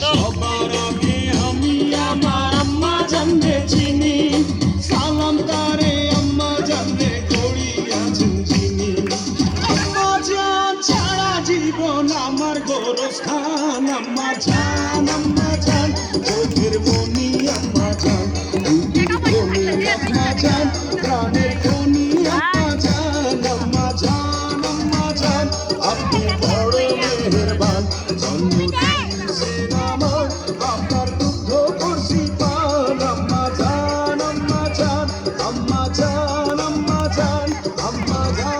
সবার আগে আমি আমার আম্মা জানলে চিনি, সালাম তারে আম্মা জানলে করিয়াছেন চিনি। আম্মা জান ছাড়া জীবন আমার গোরস্থান, আম্মা জান চোখের মনি আম্মা জান, মনি আম্মা জান, প্রাণের খনি আম্মা জান আপনি বড় মেহেরবান। জন্ম দিয়েছেন আমার, আপনার দুগ্ধ করছি পান। আম্মা জান আম্মা জান আম্মা জান আম্মা জান আম্মা জান।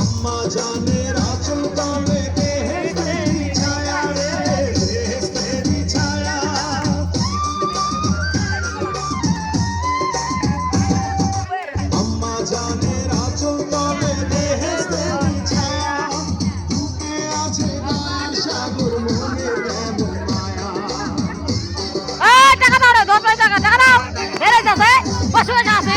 আম্মা জানের আঁচল তলে বেহেশতেরি ছায়া রে, বেহেশতেরি ছায়া। আম্মা জানের আঁচল তলে বেহেশতেরি ছায়া, বুকে আছে মায়ের সাগর, মনে এমন মায়া। টাকা দাও রে, 10 টাকা দাও, বেড়ে যাচ্ছে 500 টাকা আছে।